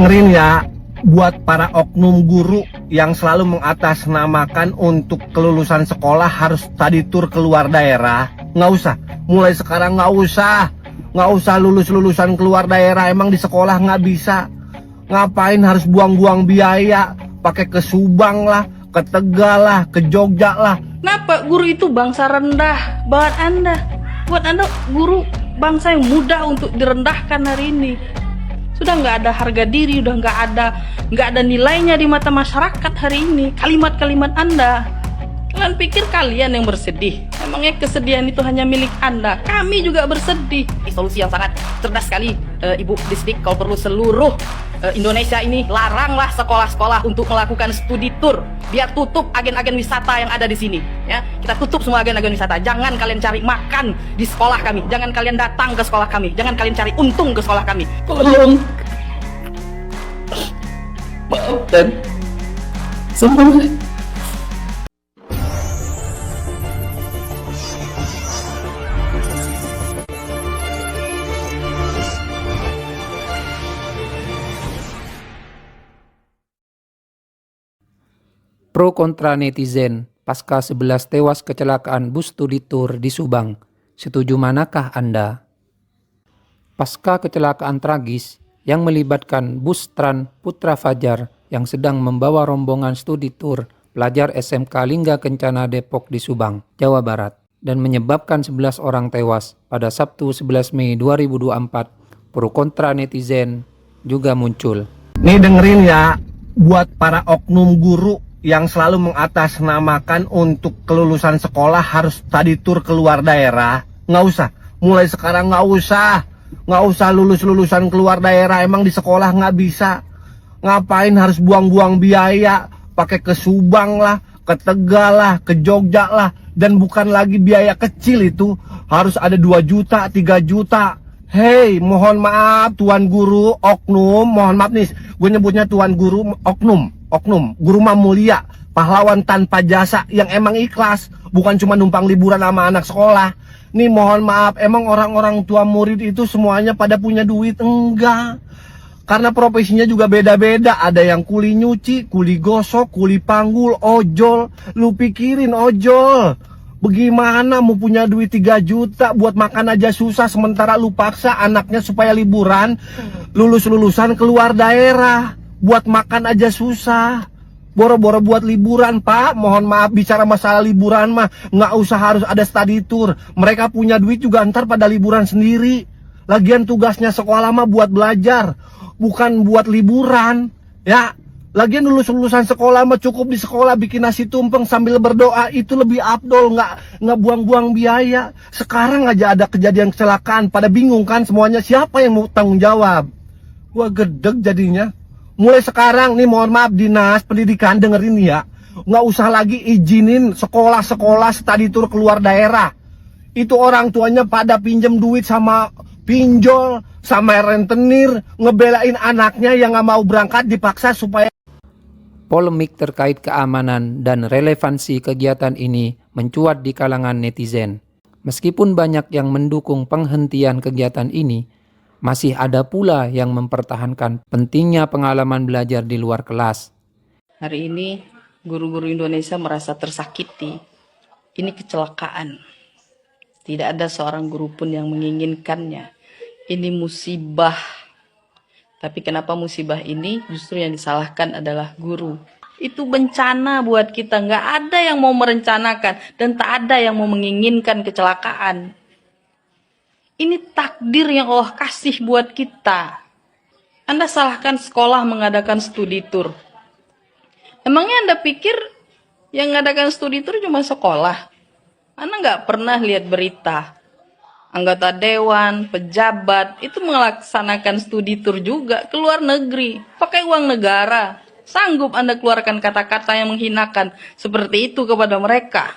dengerin ya, buat para oknum guru yang selalu mengatasnamakan untuk kelulusan sekolah harus study tour keluar daerah. Nggak usah, mulai sekarang nggak usah lulusan keluar daerah. Emang di sekolah nggak bisa. Ngapain harus buang-buang biaya, pakai ke Subang lah, ke Tegal lah, ke Jogja lah. Kenapa guru itu bangsa rendah? Buat Anda guru bangsa yang mudah untuk direndahkan hari ini. Sudah nggak ada harga diri, udah nggak ada nilainya di mata masyarakat hari ini. Kalimat-kalimat Anda, kalian pikir kalian yang bersedih? Emangnya kesedihan itu hanya milik Anda? Kami juga bersedih. Solusi yang sangat cerdas sekali, Ibu Disdik. Kalau perlu seluruh Indonesia ini laranglah sekolah-sekolah untuk melakukan studi tour, biar tutup agen-agen wisata yang ada di sini. Ya, kita tutup semua agen-agen wisata. Jangan kalian cari makan di sekolah kami, jangan kalian datang ke sekolah kami, jangan kalian cari untung ke sekolah kami. Tolong, maafkan semua. Pro kontra netizen pasca 11 tewas kecelakaan bus studi tour di Subang. Setuju manakah Anda? Pasca kecelakaan tragis yang melibatkan bus Trans Putra Fajar yang sedang membawa rombongan studi tour pelajar SMK Lingga Kencana Depok di Subang, Jawa Barat, dan menyebabkan 11 orang tewas pada Sabtu 11 Mei 2024, pro kontra netizen juga muncul. Nih dengerin ya, buat para oknum guru yang selalu mengatasnamakan untuk kelulusan sekolah harus study tour keluar daerah. Nggak usah, mulai sekarang nggak usah lulusan keluar daerah. Emang di sekolah nggak bisa. Ngapain harus buang-buang biaya, pakai ke Subang lah, ke Tegal lah, ke Jogja lah. Dan bukan lagi biaya kecil itu, harus ada 2 juta, 3 juta. Hei, mohon maaf tuan guru, oknum, mohon maaf nih, gue nyebutnya tuan guru, oknum, guru mah mulia, pahlawan tanpa jasa yang emang ikhlas, bukan cuma numpang liburan sama anak sekolah. Nih mohon maaf, emang orang-orang tua murid itu semuanya pada punya duit? Enggak. Karena profesinya juga beda-beda, ada yang kuli nyuci, kuli gosok, kuli panggul, ojol. Lu pikirin ojol, bagaimana mau punya duit 3 juta buat makan aja susah, sementara lu paksa anaknya supaya liburan, lulusan keluar daerah, buat makan aja susah. Boro-boro buat liburan, Pak. Mohon maaf, bicara masalah liburan mah nggak usah harus ada study tour. Mereka punya duit juga ntar pada liburan sendiri. Lagian tugasnya sekolah mah buat belajar, bukan buat liburan. Ya, lagian lulusan sekolah mah cukup di sekolah bikin nasi tumpeng sambil berdoa, itu lebih afdol, nggak buang-buang biaya. Sekarang aja ada kejadian kecelakaan, pada bingung kan semuanya, siapa yang mau tanggung jawab? Gua gedeg jadinya. Mulai sekarang nih, mohon maaf, Dinas Pendidikan dengerin ya, nggak usah lagi izinin sekolah-sekolah study tour keluar daerah. Itu orang tuanya pada pinjem duit sama pinjol, sama rentenir, ngebelain anaknya yang nggak mau berangkat dipaksa supaya. Polemik terkait keamanan dan relevansi kegiatan ini mencuat di kalangan netizen. Meskipun banyak yang mendukung penghentian kegiatan ini, masih ada pula yang mempertahankan pentingnya pengalaman belajar di luar kelas. Hari ini guru-guru Indonesia merasa tersakiti. Ini kecelakaan. Tidak ada seorang guru pun yang menginginkannya. Ini musibah. Tapi kenapa musibah ini justru yang disalahkan adalah guru? Itu bencana buat kita. Nggak ada yang mau merencanakan dan tak ada yang mau menginginkan kecelakaan. Ini takdir yang Allah kasih buat kita. Anda salahkan sekolah mengadakan studi tour. Emangnya Anda pikir yang mengadakan studi tour cuma sekolah? Anda nggak pernah lihat berita anggota dewan, pejabat itu melaksanakan studi tour juga ke luar negeri, pakai uang negara. Sanggup Anda keluarkan kata-kata yang menghinakan seperti itu kepada mereka?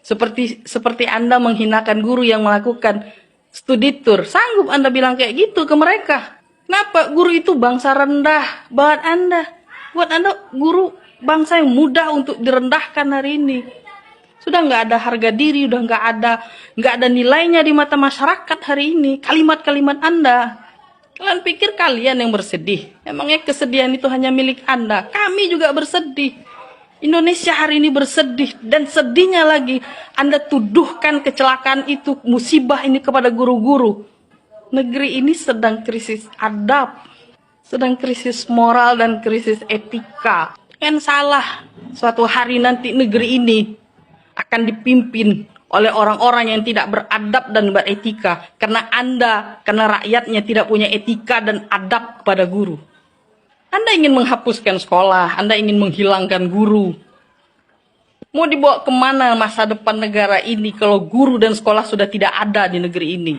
Seperti Anda menghinakan guru yang melakukan studi tour, sanggup Anda bilang kayak gitu ke mereka? Kenapa? Guru itu bangsa rendah. Buat Anda guru bangsa yang mudah untuk direndahkan hari ini. Sudah nggak ada harga diri, udah nggak ada nilainya di mata masyarakat hari ini. Kalimat-kalimat Anda, Kalian pikir kalian yang bersedih? Emangnya kesedihan itu hanya milik Anda? Kami juga bersedih. Indonesia hari ini bersedih. Dan sedihnya lagi, Anda tuduhkan kecelakaan itu, musibah ini kepada guru-guru. Negeri ini sedang krisis adab, sedang krisis moral dan krisis etika. Kan salah, suatu hari nanti negeri ini akan dipimpin oleh orang-orang yang tidak beradab dan beretika. Karena Anda, karena rakyatnya tidak punya etika dan adab kepada guru. Anda ingin menghapuskan sekolah, Anda ingin menghilangkan guru. Mau dibawa kemana masa depan negara ini kalau guru dan sekolah sudah tidak ada di negeri ini?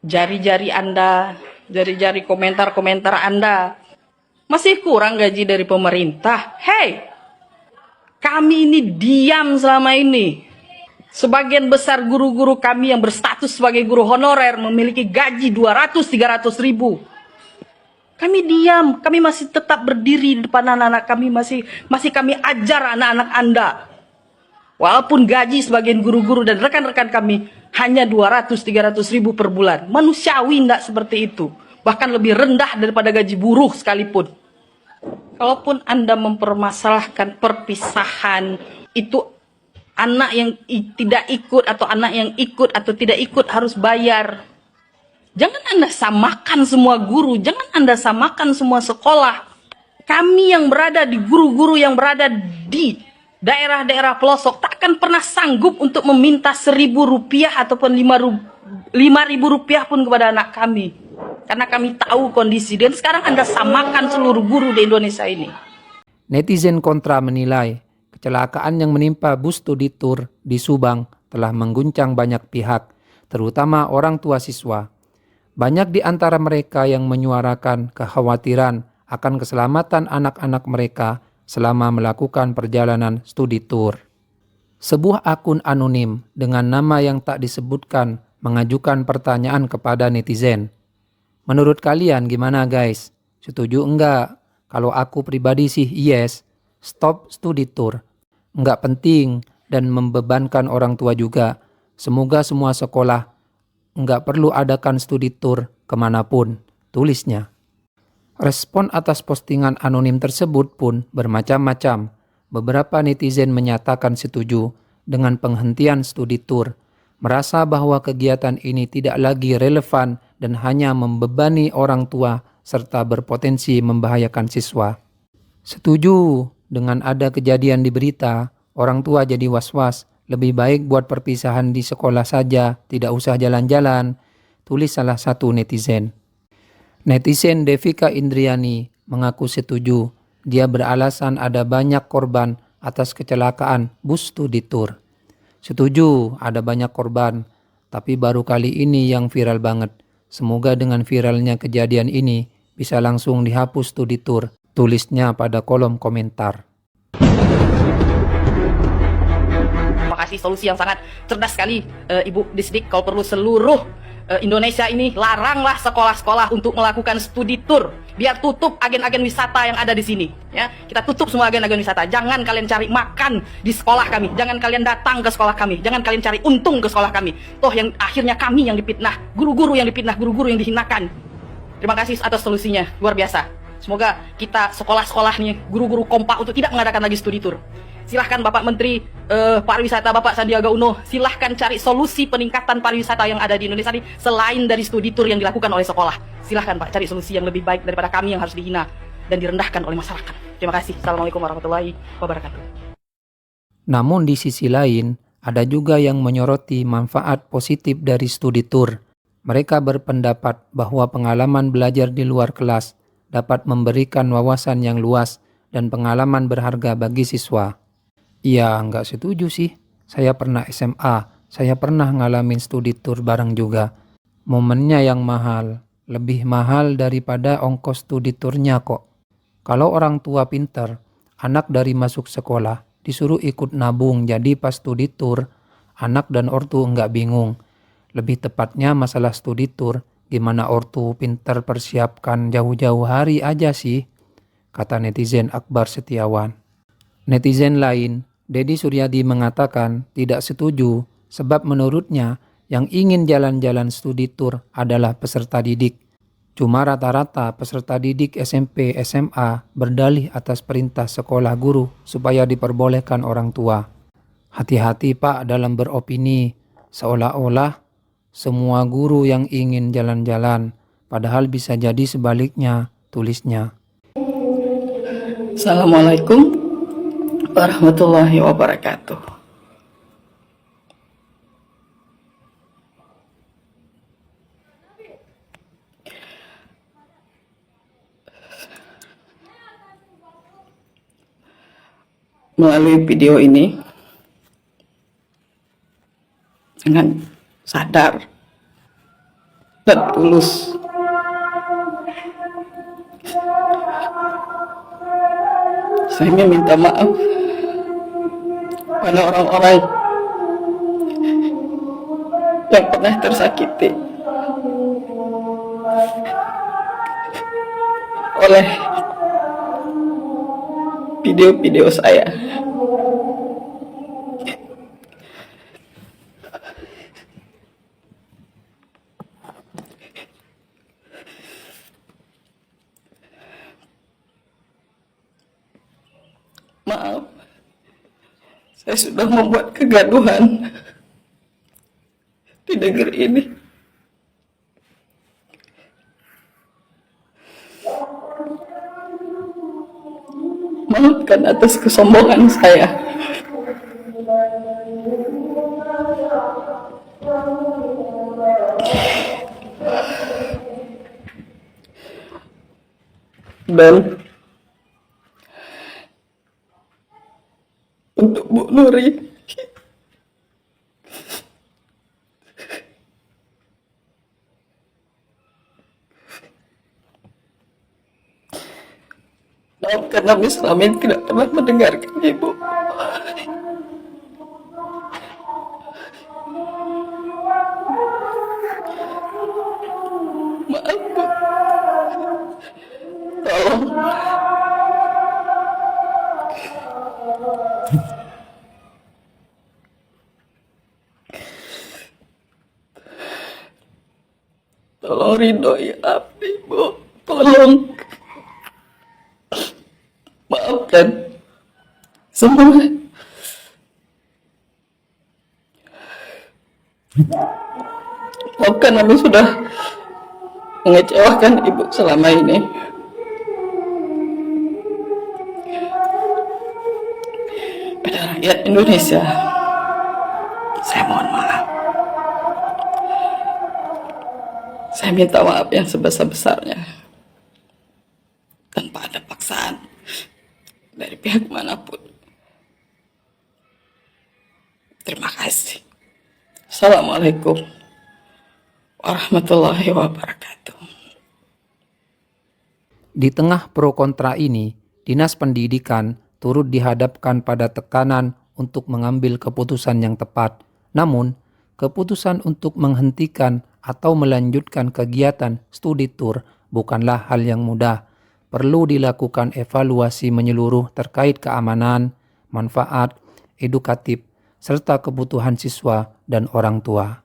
Jari-jari Anda, jari-jari komentar-komentar Anda, masih kurang gaji dari pemerintah? Hei, kami ini diam selama ini. Sebagian besar guru-guru kami yang berstatus sebagai guru honorer memiliki gaji 200-300 ribu. Kami diam, kami masih tetap berdiri di depan anak-anak kami, masih kami ajar anak-anak Anda. Walaupun gaji sebagian guru-guru dan rekan-rekan kami hanya 200-300 ribu per bulan. Manusiawi tidak seperti itu. Bahkan lebih rendah daripada gaji buruh sekalipun. Kalaupun Anda mempermasalahkan perpisahan, itu anak yang tidak ikut atau anak yang ikut atau tidak ikut harus bayar. Jangan Anda samakan semua guru, jangan Anda samakan semua sekolah. Kami yang berada di guru-guru yang berada di daerah-daerah pelosok tak akan pernah sanggup untuk meminta Rp1.000 ataupun Rp5.000 pun kepada anak kami. Karena kami tahu kondisi. Dan sekarang Anda samakan seluruh guru di Indonesia ini. Netizen kontra menilai kecelakaan yang menimpa bus studi tour di Subang telah mengguncang banyak pihak, terutama orang tua siswa. Banyak di antara mereka yang menyuarakan kekhawatiran akan keselamatan anak-anak mereka selama melakukan perjalanan studi tour. Sebuah akun anonim dengan nama yang tak disebutkan mengajukan pertanyaan kepada netizen. Menurut kalian gimana guys? Setuju enggak? Kalau aku pribadi sih yes, stop studi tour. Enggak penting dan membebankan orang tua juga. Semoga semua sekolah enggak perlu adakan studi tour kemanapun, tulisnya. Respon atas postingan anonim tersebut pun bermacam-macam. Beberapa netizen menyatakan setuju dengan penghentian studi tour, merasa bahwa kegiatan ini tidak lagi relevan dan hanya membebani orang tua serta berpotensi membahayakan siswa. Setuju dengan ada kejadian di berita, orang tua jadi was-was, lebih baik buat perpisahan di sekolah saja, tidak usah jalan-jalan, tulis salah satu netizen. Netizen Devika Indriani mengaku setuju. Dia beralasan ada banyak korban atas kecelakaan bus studi tour. Setuju ada banyak korban, tapi baru kali ini yang viral banget. Semoga dengan viralnya kejadian ini bisa langsung dihapus studi tour, tulisnya pada kolom komentar. Terima kasih, solusi yang sangat cerdas sekali, Ibu Disdik. Kalau perlu seluruh Indonesia ini laranglah sekolah-sekolah untuk melakukan studi tour. Biar tutup agen-agen wisata yang ada di sini. Ya, kita tutup semua agen-agen wisata. Jangan kalian cari makan di sekolah kami. Jangan kalian datang ke sekolah kami. Jangan kalian cari untung ke sekolah kami. Toh yang akhirnya kami yang dipitnah, guru-guru yang dipitnah, guru-guru yang dihinakan. Terima kasih atas solusinya, luar biasa. Semoga kita sekolah-sekolah nih, guru-guru kompak untuk tidak mengadakan lagi studi tour. Silahkan Bapak Menteri Pariwisata Bapak Sandiaga Uno, silahkan cari solusi peningkatan pariwisata yang ada di Indonesia ini selain dari studi tour yang dilakukan oleh sekolah. Silahkan Pak, cari solusi yang lebih baik daripada kami yang harus dihina dan direndahkan oleh masyarakat. Terima kasih. Assalamualaikum warahmatullahi wabarakatuh. Namun di sisi lain, ada juga yang menyoroti manfaat positif dari studi tour. Mereka berpendapat bahwa pengalaman belajar di luar kelas dapat memberikan wawasan yang luas dan pengalaman berharga bagi siswa. Iya, nggak setuju sih. Saya pernah SMA, saya pernah ngalamin studi tour bareng juga. Momennya yang mahal, lebih mahal daripada ongkos studi tournya kok. Kalau orang tua pinter, anak dari masuk sekolah disuruh ikut nabung, jadi pas studi tour, anak dan ortu nggak bingung. Lebih tepatnya masalah studi tour, gimana ortu pinter persiapkan jauh-jauh hari aja sih, kata netizen Akbar Setiawan. Netizen lain, Dedi Suryadi mengatakan tidak setuju sebab menurutnya yang ingin jalan-jalan studi tour adalah peserta didik. Cuma rata-rata peserta didik SMP SMA berdalih atas perintah sekolah guru supaya diperbolehkan orang tua. Hati-hati Pak dalam beropini, seolah-olah semua guru yang ingin jalan-jalan, padahal bisa jadi sebaliknya, tulisnya. Assalamualaikum warahmatullahi wabarakatuh. Melalui video ini, dengan sadar dan tulus, saya meminta maaf pada orang-orang yang pernah tersakiti oleh video-video saya. Maaf, saya sudah membuat kegaduhan di negeri ini. Maafkan atas kesombongan saya. Dan untuk Bu Nuri, maafkan kami selama ini tidak pernah mendengarkan Ibu. Maaf Bu, tolong tolong ridhoi abdi Bu, tolong maafkan semua. Maafkan kami sudah mengecewakan Ibu selama ini. Pada rakyat Indonesia, saya mohon maaf. Saya minta maaf yang sebesar-besarnya tanpa ada paksaan dari pihak manapun. Terima kasih. Assalamualaikum warahmatullahi wabarakatuh. Di tengah pro kontra ini, Dinas Pendidikan turut dihadapkan pada tekanan untuk mengambil keputusan yang tepat. Namun, keputusan untuk menghentikan atau melanjutkan kegiatan studi tour bukanlah hal yang mudah. Perlu dilakukan evaluasi menyeluruh terkait keamanan, manfaat, edukatif, serta kebutuhan siswa dan orang tua.